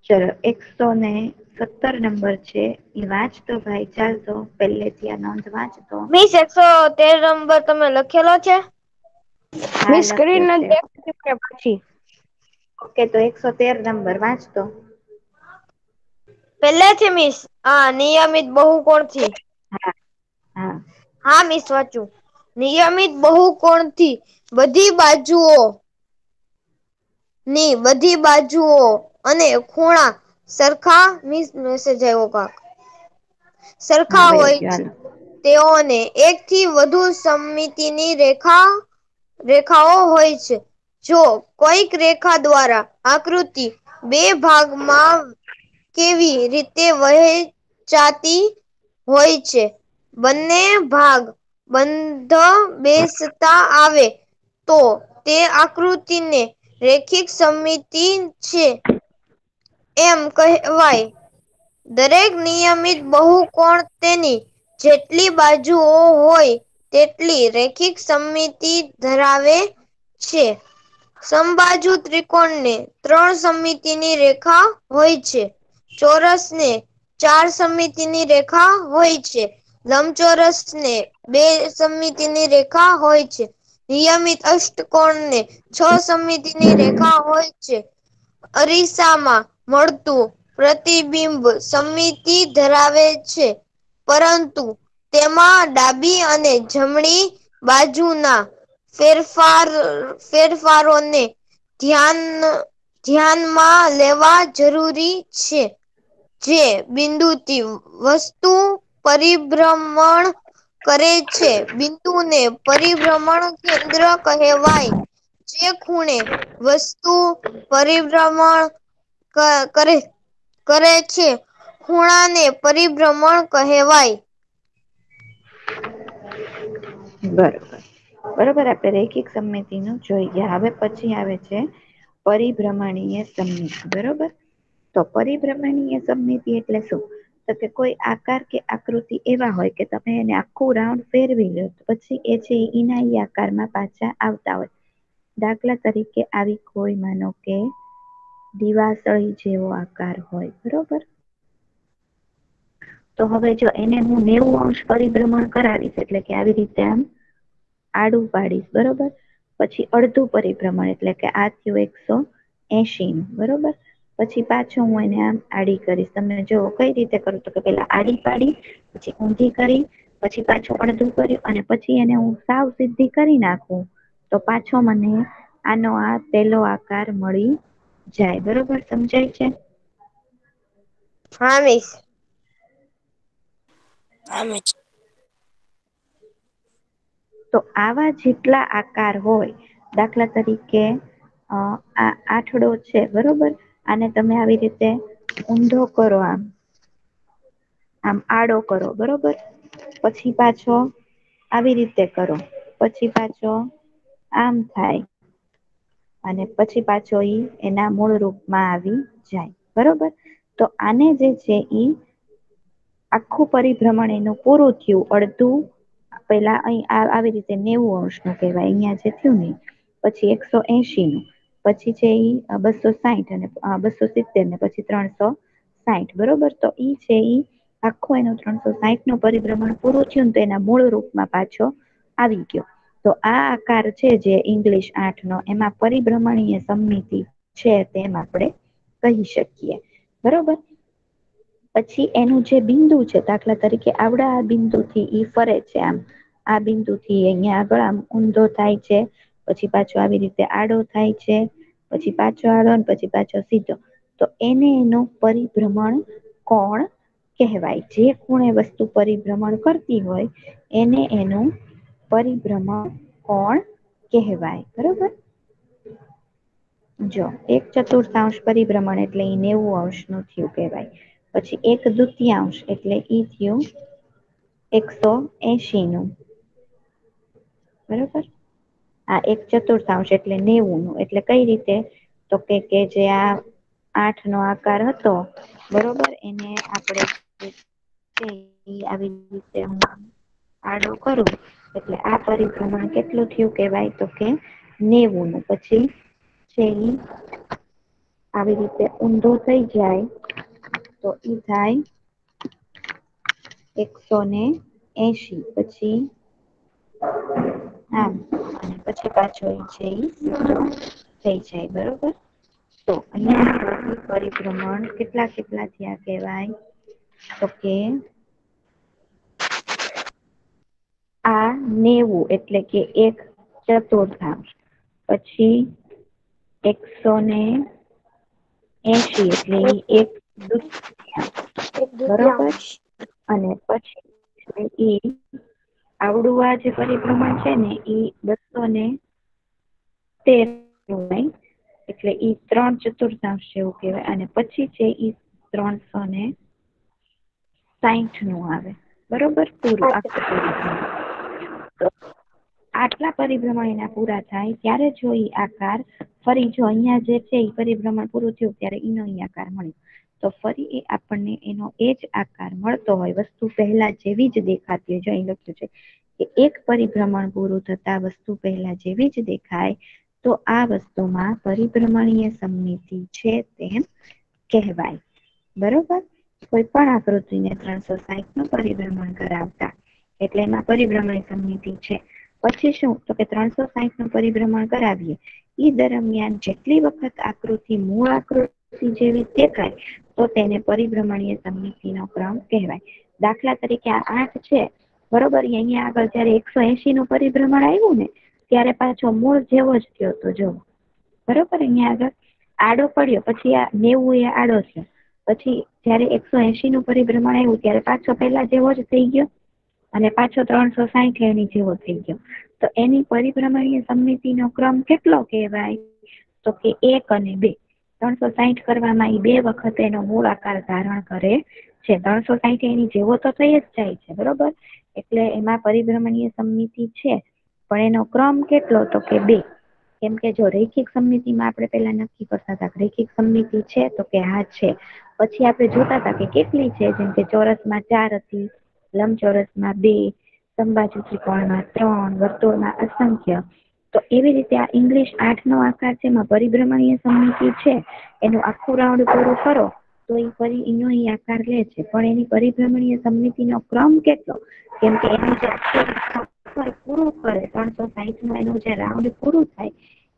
ચલો, 117 નંબર છે એ વાંચતો ભાઈ. ચાલતો પહેલેથી આ નોંધ વાંચતો. મિસ 113 નંબર તમે લખેલો છે? હા, સ્ક્રીન લખ્યો નથી છે. દેખાતી મને પાછી. ઓકે, તો 113 નંબર વાંચતો. પહેલેથી મિસ. નિયમિત બહુકોણથી. હા હા. હા મિસ, વાંચું. નિયમિત બહુકોણથી બધી બાજુઓ ની બધી બાજુઓ અને ખૂણા સરખા મેસેજ આવ્યો કાક હા સરખા વયો હોય ગયો છે. હાલો. તેઓને એકથી વધુ સમમિતિની રેખાઓ હોય છે. જો કોઈક રેખા દ્વારા આકૃતિ બે ભાગમાં કેવી રીતે વહેંચાતી હોય છે. બંને ભાગ બંધ બેસતા આવે તો તે આકૃતિને રેખિક સમમિતિ છે એમ કહેવાય. દરેક નિયમિત બહુકોણ તેની જેટલી બાજુઓ હોય તેટલી રેખિક સમમિતિ ધરાવે છે. સમબાજુ ત્રિકોણને 3 સમમિતિની રેખા હોય છે. ચોરસને 4 સમમિતિની રેખા હોય છે. લંબચોરસને 2 સમમિતિની રેખા હોય છે. નિયમિત અષ્ટકોણને 6 સમમિતિની રેખા હોય છે. અરીસામાં મળતું પ્રતિબિંબ સમમિતિ ધરાવે છે, પરંતુ તેમાં ડાબી અને જમણી બાજુના ફેરફારોને ધ્યાનમાં લેવા જરૂરી છે. જે બિંદુથી વસ્તુ પરિભ્રમણ કરે છે બિંદુને પરિભ્રમણ કેન્દ્ર કહેવાય. જે ખૂણે વસ્તુ પરિભ્રમણ કરે છે ખૂણાને પરિભ્રમણ કહેવાય. બરોબર. આપણે રૈખિક સમમિતિનું જોઈ ગયા. હવે પછી આવે છે પરિભ્રમણીય સમમિતિ. બરોબર. તો પરિભ્રમણીય સમમિતિ એટલે શું? તો કે કોઈ આકાર કે આકૃતિ એવા હોય કે તમે એને આખું રાઉન્ડ ફેરવી લો પછી એ છે એના આકારમાં પાછા આવતા હોય. દાખલા તરીકે આવી કોઈ માનો કે દિવાસળી જેવો આકાર હોય. બરોબર. તો હવે જો એને હું 90 અંશ પરિભ્રમણ કરાવીશ એટલે કે આવી રીતે આમ આડું પાડીશ. બરોબર. પછી અડધું પરિભ્રમણ એટલે કે આ થયું 180 નું. બરોબર. પછી પાછું હું એને આમ આડી કરીશ. તમે જો કઈ રીતે કરું તો કે પેલા આડી પાડી, પછી ઊંધી કરી, પછી પાછું અડધું કર્યું અને પછી એને હું સાવ સીધી કરી નાખું તો પાછો મને આનો આ પેલો આકાર મળી જાય. બરોબર. સમજાય છે? હા મિસ. તો આવા જેટલા આકાર હોય, દાખલા તરીકે આ આઠડો છે. બરોબર. આને તમે આવી રીતે ઊંધો કરો, આમ આડો કરો. બરોબર. પછી પાછો આવી રીતે કરો, પછી પાછો આમ થાય અને પછી પાછો એના મૂળ રૂપમાં આવી જાય. બરોબર. તો આને જે છે ઈ આખું પરિભ્રમણ એનું પૂરું થયું. અડધું પેલા અહીં આવી રીતે 90 અંશ નું કહેવાય. અહીંયા જે થયું ને પછી 180 નું, પછી છે ઈ 260 અને 270 ને પછી 360. બરોબર. તો ઈ છે ઈ આખું એનું 360 નું પરિભ્રમણ પૂરું થયું તો એના મૂળ રૂપમાં પાછો આવી ગયો. તો આ આકાર છે જે ઇંગ્લિશ 8 નો, એમાં પરિભ્રમણીય સમમિતિ છે તેમ આપણે કહી શકીએ. બરોબર. પછી એનું જે બિંદુ છે, દાખલા તરીકે આવડા આ બિંદુથી ઈ ફરે છે, આમ આ બિંદુથી અહીંયા આગળ આમ ઊંધો થાય છે, પછી પાછો આવી રીતે આડો થાય છે, પછી પાછો આડો ને પછી પાછો સીધો. તો એને એનું પરિભ્રમણ કોણ કહેવાય. જે ખૂણે વસ્તુ પરિભ્રમણ કરતી હોય એને એનું પરિભ્રમણ કોણ કહેવાય. બરોબર. જો 1/4 પરિભ્રમણ એટલે ઈ 90 અંશ નું થયું કહેવાય. પછી 1/2 એટલે ઈ થયું 180 નું. બરોબર. આ 1/4 એટલે 90 નું. એટલે કઈ રીતે? તો કે જે આ 8 નો આકાર હતો, બરોબર, એને આપણે આવી રીતે આડો કરું એટલે આ પરિભ્રમણ કેટલું થયું કહેવાય? તો કે 90 નું. પછી છે ઈ આવી રીતે ઊંધો થઈ જાય તો ઈ થાય 180. પછી આમ અને પછી પાછો છે ઈ સીધો થઈ જાય. બરોબર. તો અહીંયા પરિભ્રમણ કેટલા થયા કહેવાય? તો કે આ 90 એટલે કે 1/4, પછી 180 એટલે 1/2. બરોબર. અને પછી ઈ આવડું આ જે પરિભ્રમણ છે ને ઈ 213 એટલે ઈ 3/4 જેવું કહેવાય. અને પછી છે ઈ 360 નું આવે. બરોબર. પૂરું આખું પરિભ્રમણ. તો આટલા પરિભ્રમણ એના પૂરા થાય ત્યારે જો ઈ આકાર ફરી જો અહીંયા જે છે એ પરિભ્રમણ પૂરું થયું ત્યારે એનો ઈ આકાર મળ્યો. તો ફરી એ આપણને એનો એ જ આકાર મળતો હોય, વસ્તુ પહેલા જેવી જ દેખાતી હોય. જો અહીં લખ્યું છે કે એક પરિભ્રમણ પૂરું થતા વસ્તુ પહેલા જેવી જ દેખાય તો આ વસ્તુમાં પરિભ્રમણીય સમમિતિ છે તેમ કહેવાય. બરોબર. કોઈ પણ આકૃતિને 360 નું પરિભ્રમણ કરાવતા એટલે એમાં પરિભ્રમણ સમમિતિ છે. પછી શું તો કે 360 નું પરિભ્રમણ કરાવીએ એ દરમિયાન જેટલી વખત આકૃતિ મૂળ આકૃતિ જેવી દેખાય તો તેને પરિભ્રમણીય સમમિતિનો ક્રમ કહેવાય. દાખલા તરીકે આ 8 છે, બરોબર. અહીંયા આગળ જયારે 180 નું પરિભ્રમણ આવ્યું ને ત્યારે પાછો મૂળ જેવો જ થયો તો જો, બરોબર. અહીંયા આગળ આડો પડ્યો, પછી આ 90 એ આડો થયો, પછી જયારે 180 નું પરિભ્રમણ આવ્યું ત્યારે પાછો પહેલા જેવો જ થઈ ગયો અને પાછો 360 એની જેવો થઈ ગયો. તો એની પરિભ્રમણીય સમમિતિનો ક્રમ કેટલો કહેવાય તો કે 1 અને 2. 360 કરવામાં એ 2 વખત એનો મૂળ આકાર ધારણ કરે છે. 360 એની જેવો તો થઈ જ જાય છે, બરોબર. એટલે એમાં પરિભ્રમણીય સમમિતિ છે, પણ એનો ક્રમ કેટલો તો કે 2. કેમ કે જો રૈખિક સમમિતિમાં આપણે પેલા નક્કી કરતા હતા રૈખિક સમમિતિ છે તો કે હા છે. પછી આપણે જોતા હતા કે કેટલી છે, જેમ કે ચોરસમાં 4 હતી, લંબચોરસમાં 2, સમબાજુ ત્રિકોણમાં 3, વર્તુળમાં અસંખ્ય. તો એવી રીતે આ ઇંગ્લિશ 8 નો આકાર છે એમાં પરિભ્રમણીય સમમિતિ છે. એનું આખું રાઉન્ડ પૂરું કરો તો એ ફરી એનો ઈ આકાર લે છે, પણ એની પરિભ્રમણીય સમમિતિનો ક્રમ કેટલો? કેમ કે એનું જે પૂરું કરે 360 નું એનું જે રાઉન્ડ પૂરું થાય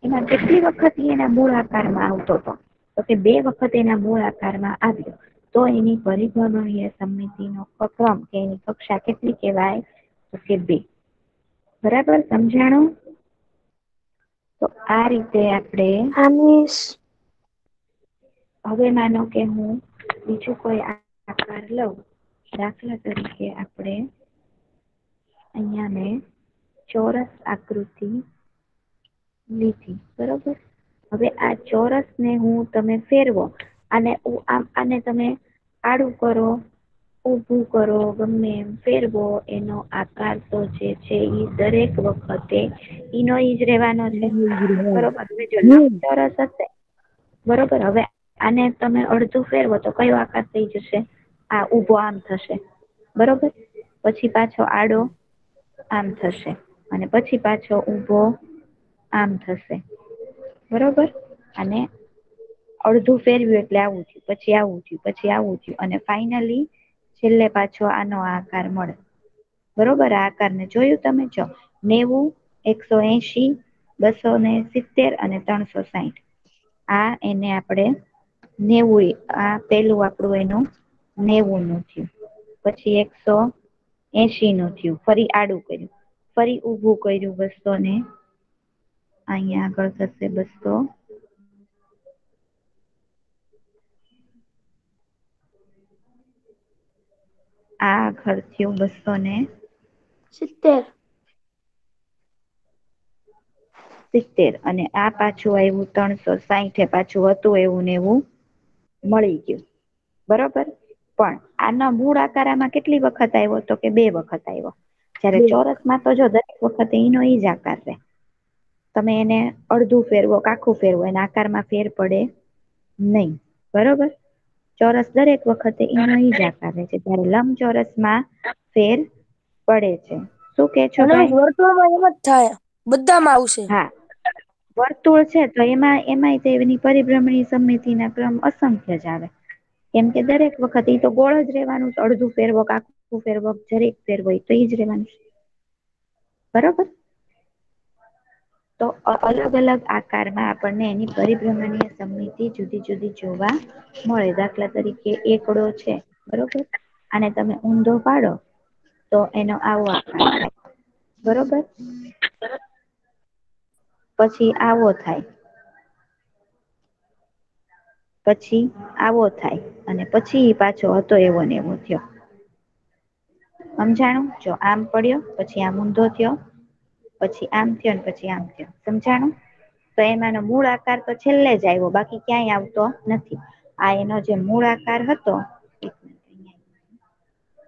એમાં કેટલી વખત એના મૂળ આકારમાં આવતો હતો તો કે 2 વખત એના મૂળ આકારમાં આવ્યો. તો એની પરિભ્રમણીય સમમિતિનો ક્રમ કે એની કક્ષા કેટલી કહેવાય તો કે 2. બરાબર, સમજાણું? તો આ રીતે આપણે હવે માનો કે હું બીજું કોઈ આકાર લઉં. દાખલા તરીકે આપણે અહીંયા મેં ચોરસ આકૃતિ લીધી, બરોબર. હવે આ ચોરસ ને તમે ફેરવો આને તમે આડું કરો, ઊભું કરો, ગમે એમ ફેરવો, એનો આકાર તો જે છે એ દરેક વખતે ઈનો ઈ જ રહેવાનો છે, બરોબર. હવે જો લંબચોરસ હશે, બરોબર. હવે આને તમે અડધું ફેરવો તો કયો આકાર થઈ જશે? આ ઊભો આમ થશે, બરોબર. પછી પાછો આડો આમ થશે અને પછી પાછો ઊભો આમ થશે, બરોબર. અને અડધું ફેરવ્યું એટલે આવું થયું, પછી આવું થયું, પછી આવું થયું અને ફાઈનલી છેલ્લે પાછો આનો આકાર મળે, બરોબર. આ આકારને જોયું તમે? જો 90, 180, 270 અને 360. આ એને આપણે 90, આ પેલું આપણું એનું 90 નું થયું, પછી 180 નું થયું, ફરી આડું કર્યું, ફરી ઊભું કર્યું 200 ને અહીંયા આગળ થશે 200, આ આગળ થયું 270 અને આ પાછું આવ્યું 360, પાછું હતું એવું ને એવું મળી ગયું, બરોબર. પણ આના મૂળ આકાર આમાં કેટલી વખત આવ્યો તો કે 2 વખત આવ્યો. જ્યારે ચોરસમાં તો જો દરેક વખતે એનો ઈ જ આકાર રહે. તમે એને અડધું ફેરવો, કાખું ફેરવો, એના આકારમાં ફેર પડે નહીં, બરોબર. ચોરસ દરેક વખતે એનો ઈ જ આકાર રહે છે, જ્યારે લંબચોરસમાં ફેર પડે છે. શું કે છો ભાઈ? વર્તુળમાં એમ જ થાય, બધામાં આવશે. હા, વર્તુળ છે તો એમાંય તેની પરિભ્રમણીય સમમિતિના ક્રમ અસંખ્ય જ આવે. કેમ કે દરેક વખત એ તો ગોળ જ રહેવાનું, અડધું ફેરવો, કાખું ફેરવો, જરીક ફેરવો, તો એ જ રહેવાનું, બરોબર. તો અલગ અલગ આકારમાં આપણને એની પરિભ્રમણીય સમમિતિ જુદી જુદી જોવા મળે. દાખલા તરીકે એકડો છે, બરોબર. આને તમે ઊંધો પાડો તો એનો આવો આકાર થાય, બરોબર. પછી આવો થાય, પછી આવો થાય અને પછી પાછો હતો એવો ને એવો થયો. સમજાણું? જો આમ પડ્યો, પછી આમ ઊંધો થયો, પછી આમ થયો ને પછી આમ થયો. સમજાણું? તો એમાંનો મૂળ આકાર તો છેલ્લે જ આવ્યો, બાકી ક્યાંય આવતો નથી. આ એનો જે મૂળ આકાર હતો,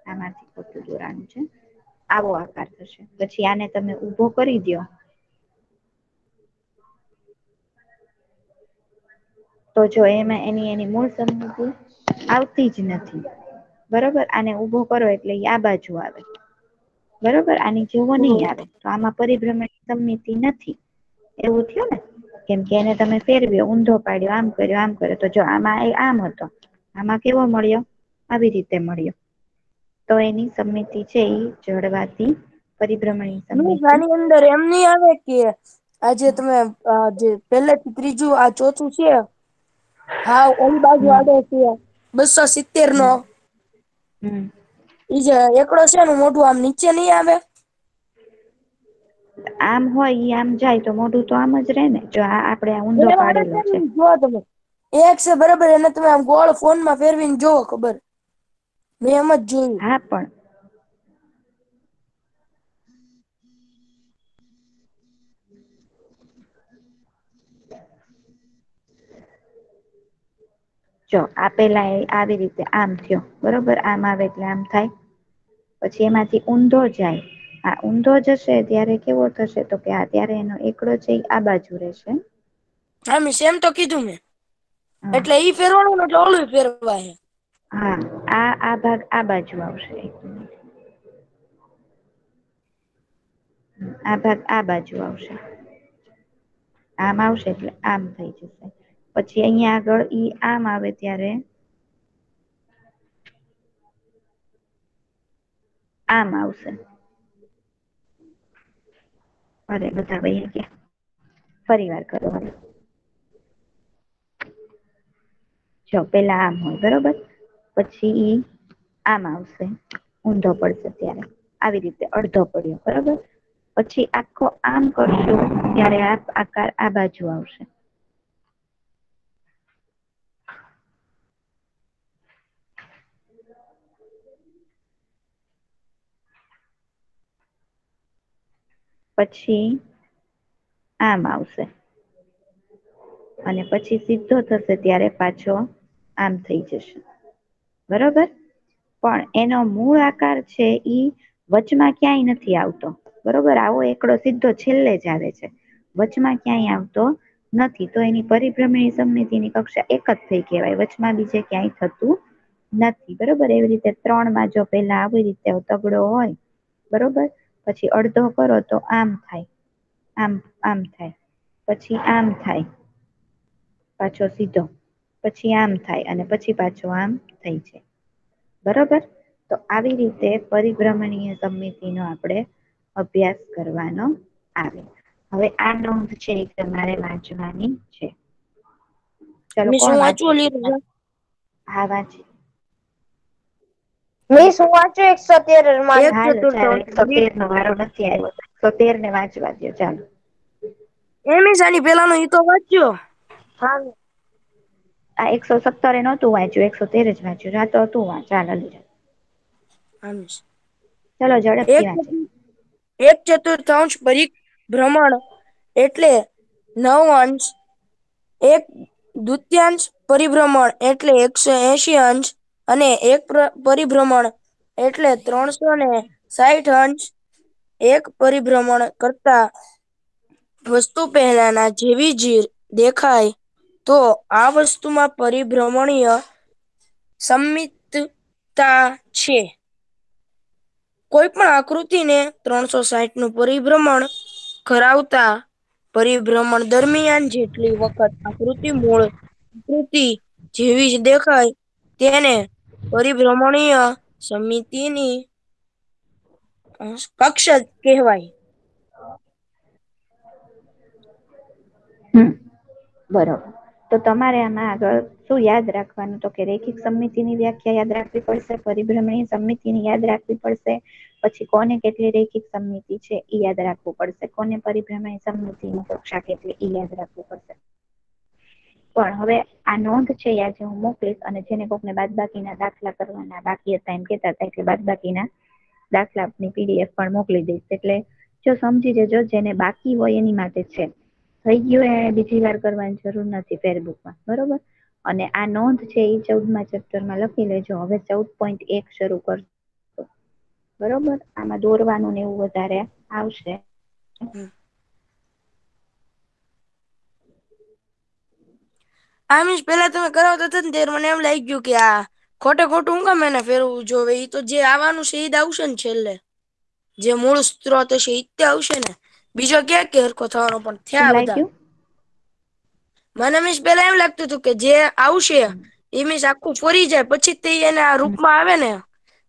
આમાંથી ખોટું દોરાનું છે, આવો આકાર થશે. પછી આને તમે ઊભો કરી દો તો જો એમાં એની મૂળ સમમિતિ આવતી જ નથી. બરોબર, આને ઊભો કરો એટલે આ બાજુ આવે. બરોબર, આની જેવો નહીં આવે. તો આમાં પરિભ્રમણ સમમિતિ નથી. એવું થયું ને, કેમ કે એને તમે ફેરવ્યો, ઊંધો પાડ્યો, આમ કર્યો, આમ કર્યો, તો જો આમાં આમ હતો, આમાં કેવો મળ્યો? આવી રીતે મળ્યો. તો એની સમમિતિ છે એ જળવાથી પરિભ્રમણી સમમિતિ. આની અંદર એમ નહીં આવે કે આજે તમે જે પહેલેથી ત્રીજું આ ચોથું છે, હા ઓલી બાજુ હમ આડો છે 270 નો, હમ ઈ જે એકડો છે એનું મોઢું આમ નીચે નહીં આવે? આમ હોય ઈ આમ જાય તો મોઢું તો આમ જ રહે ને. જો આપણે આ ઊંધો એમ આવે પાડેલો છે. જો તમે એક છે બરાબર, એને તમે આમ ગોળ ફોનમાં ફેરવીને જોવો ખબર. મેં એમ જ જોયું. હા પણ જો આપેલા આવી રીતે આમ થયો, બરોબર, આમ આવે એટલે આમ થાય. પછી એમાંથી ઊંધો જાય. આ ઊંધો જશે ત્યારે કેવો થશે? તો કે ત્યારે એનો એકડો છે આ બાજુ રહેશે. હા મિસ, એમ તો કીધું મેં. હા એટલે ઈ ફેરવાનું ને એટલે ઓલું ફેરવાય. હા, આ ભાગ આ બાજુ આવશે. આ ભાગ આ બાજુ આવશે. આમ આવશે એટલે આમ થઈ જશે. પછી અહીંયા આગળ ઈ આમ આવે ત્યારે આમ આવશે. અરે બધા વહી ગયા. ફરી વાર કરો હાલો. જો પેલા આમ હોય, બરોબર, પછી ઈ આમ આવશે, ઊંધો પડશે ત્યારે આવી રીતે અડધો પડ્યો, બરોબર. પછી આખો આમ કરશું ત્યારે આ આકાર આ બાજુ આવશે. પછી આમ આવશે અને પછી સીધો થશે ત્યારે પાછો આમ થઈ જશે. બરોબર, પણ એનો મૂળ આકાર છે ઈ વચમાં ક્યાંય નથી આવતો. બરોબર, આવો એકડો સીધો છેલ્લે જ આવે છે, વચમાં ક્યાંય આવતો નથી. તો એની પરિભ્રમણી સમમિતિની કક્ષા એક જ થઈ કહેવાય, વચમાં બીજે ક્યાંય થતું નથી. બરોબર, એવી રીતે 3 માં જો પેલા આવી રીતે તગડો હોય, બરોબર, પછી અડધો કરો તો આમ થાય, આમ થાય, પછી આમ થાય, પાછો સીધો, પછી આમ થાય અને પછી પાછો આમ થઈ જાય. બરોબર, તો આવી રીતે પરિભ્રમણીય સમમિતિનો આપણે અભ્યાસ કરવાનો આવે. હવે આ નોંધ છે એ તમારે વાંચવાની છે. ચલો મિસ, કોણ હું વાંચે વાંચું છે? લીધું. હા વાંચી. મિસ હું વાંચું 113 એક માંડી. હાલો ચાલો, ચતુર્થાંશ 113 નો વારો નથી આવ્યો. 113 ને વાંચવા દો ચાલો. એ મિસ, આની પેલાનો ઈ તો વાંચ્યો. હા આ 117 નહોતું વાંચ્યું, 113 જ વાંચ્યું. જા તો તું વાંચ, ચાલ હાલી જા. હા મિસ. ચલો ઝડપથી વાંચે. એક ચતુર્થાંશ પરિભ્રમણ એટલે 9 અંશ. એક દૂત્યાંશ પરિભ્રમણ એટલે 180 અંશ અને એક પરિભ્રમણ એટલે 360 અંશ. એક પરિભ્રમણ કરતા વસ્તુ પહેલાના જેવી જ દેખાય તો આ વસ્તુમાં પરિભ્રમણીય સમમિતતા છે. કોઈ પણ આકૃતિને 360 નું પરિભ્રમણ કરાવતા પરિભ્રમણ દરમિયાન જેટલી વખત આકૃતિ મૂળ આકૃતિ જેવી જ દેખાય તેને પરિભ્રમણીય સમિતિની કક્ષ કહેવાય. બરોબર, તો તમારે આમાં આગળ શું યાદ રાખવાનું? તો કે રૈખિક સમમિતિની વ્યાખ્યા યાદ રાખવી પડશે, પરિભ્રમણીય સમમિતિની યાદ રાખવી પડશે, પછી કોને કેટલી રૈખિક સમમિતિ છે એ યાદ રાખવું પડશે, કોને પરિભ્રમણીય સમમિતિની કક્ષા કેટલી એ યાદ રાખવું પડશે. પણ હવે આ નોંધ છે આજે હું મોકલીશ, અને જેને કોકને બાદબાકીના દાખલા કરવાના બાકી હતા એમ કેતા હતા, એટલે બાદબાકીના દાખલાની PDF પણ મોકલી દઈશ. એટલે જો સમજી જજો, જેને બાકી હોય એની માટે છે. થઈ ગયું એ બીજી વાર કરવાની જરૂર નથી ફેરબુકમાં, બરોબર. અને આ નોંધ છે એ 14મા ચેપ્ટરમાં લખી લેજો. હવે 14.1 શરૂ કરજો, બરોબર, આમાં દોરવાનું ને એવું વધારે આવશે. આ મીન્સ પેલા તમે કરાવતા હતા ને ત્યારે મને એમ લાગી ગયું કે આ ખોટે ખોટું હું કામ એને ફેરવું જોવે, ઈ તો જે આવવાનું છે ઈ જ આવશે ને છેલ્લે, જે મૂળ સ્ત્રોત હશે ઈ જ આવશે ને, બીજો ક્યાં કે હરખો થવાનો, પણ શું થયા બધા. લાગ્યું? મને મીન્સ પેલા એમ લાગતું હતું કે જે આવશે એ મીન્સ આખું ફરી જાય પછી તે એને આ રૂપમાં આવે ને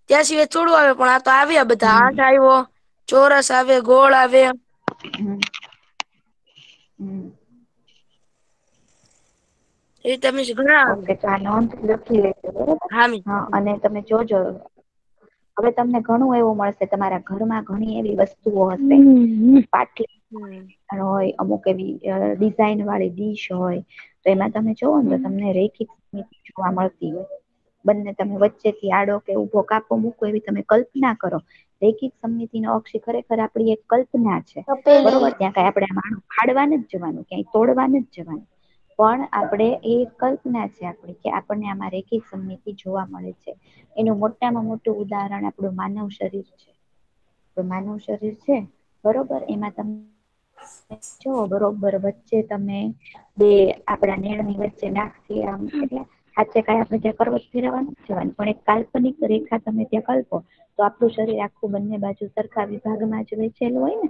ત્યાં સિવાય થોડું આવે, પણ આ તો આવ્યા બધા, હમ 8 આવ્યો, ચોરસ આવે, ગોળ આવે. હમ હમ એ તમે ઘણા આવે. ઓકે, તો આ નોંધ લખી લેજો બરોબર. હા મી હા, અને તમે જોજો હવે તમને ઘણું એવું મળશે, તમારા ઘરમાં ઘણી એવી વસ્તુઓ હશે, પાટલી હોય, અમુક એવી ડિઝાઇન વાળી ડીશ હોય, તો એમાં તમે જોવો ને તો તમને રેખિક જોવા મળતી હોય. બંને તમે વચ્ચેથી આડો કે ઊભો કાપો મૂકો એવી તમે કલ્પના કરો. રૈખિક સમમિતિ નો અક્ષ ખરેખર આપણી એક કલ્પના છે. તપેલી. બરોબર, ત્યાં કઈ આપણે માણું ફાડવા નથી જવાનું, ક્યાંય તોડવા નથી જવાનું, પણ આપણે એ કલ્પના છે આપણી કે આપણને આમાં રેખિક સમમિતિ જોવા મળે છે. એનું મોટામાં મોટું ઉદાહરણ આપણું માનવ શરીર છે. તો માનવ શરીર છે બરોબર, એમાં તમે જો બરોબર વચ્ચે તમે બે આપડા નેળની વચ્ચે નાખી આમ એટલે હાચે કઈ આપણે ત્યાં પર્વત ફેરવા નથી જવાનું, પણ એક કાલ્પનિક રેખા તમે ત્યાં કલ્પો તો આપણું શરીર આખું બંને બાજુ સરખા વિભાગમાં જ વહેંચેલું હોય ને.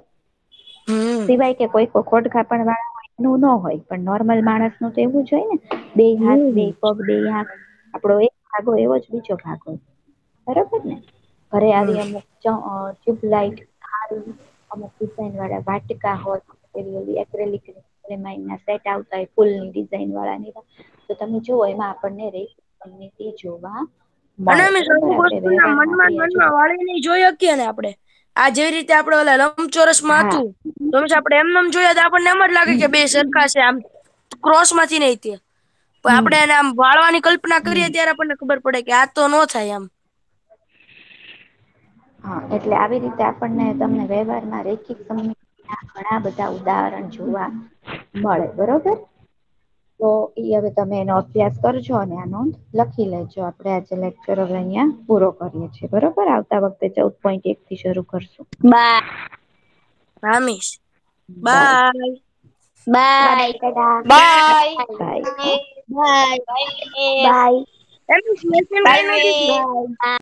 સિવાય કે કોઈ ખોડખાપણ વાળા હોય એનું ન હોય, પણ નોર્મલ માણસ નું તો એવું જ હોય ને, બે હાથ, બે પગ, બે આંખ, આપડો એક ભાગ હોય એવો જ બીજો ભાગ હોય, બરોબર ને. ઘરે આવી અમુક ટ્યુબલાઈટ, અમુક ડિઝાઇન વાળા વાટકા હોય, એક્રેલિક સેટ આવતા હોય ફૂલની ડિઝાઇન વાળા, તો તમે જુઓ એમાં આપણને રેખિક સમમિતિ જોવા અને મળે અમે બરોબર. અમુક આપણે વસ્તુના વ્યવહારમાં મનમાં બી હજુ મનમાં વાળીને જોઈ શકીએ ને આપણે, આ જેવી રીતે આપડે ઓલા લંબચોરસ માં હા હતું તો આપડે એમ જોયા તો આપણને એમ જ લાગે કે બે સરખા છે, આમ ક્રોસ માંથી નહી તે પણ હમ આપડે એને આમ વાળવાની કલ્પના હમ કરીએ ત્યારે આપણને ખબર પડે કે આ તો ન થાય એમ. હા, એટલે આવી રીતે આપણને તમને વ્યવહારમાં રૈખિક સમમિતિ ઘણા બધા ઉદાહરણ જોવા મળે બરોબર. તો ઈ હવે તમે એનો અભ્યાસ કરજો અને આ નોંધ લખી લેજો. આપડે આજે લેક્ચર હવે અહિયાં પૂરો કરીએ છીએ બરોબર. આવતા વખતે 14.1 થી શરૂ કરશું. Bye. Ramish bye. Bye. Bye bye. Bye. Bye bye. એમ લેસન કઈ નથી. બાય.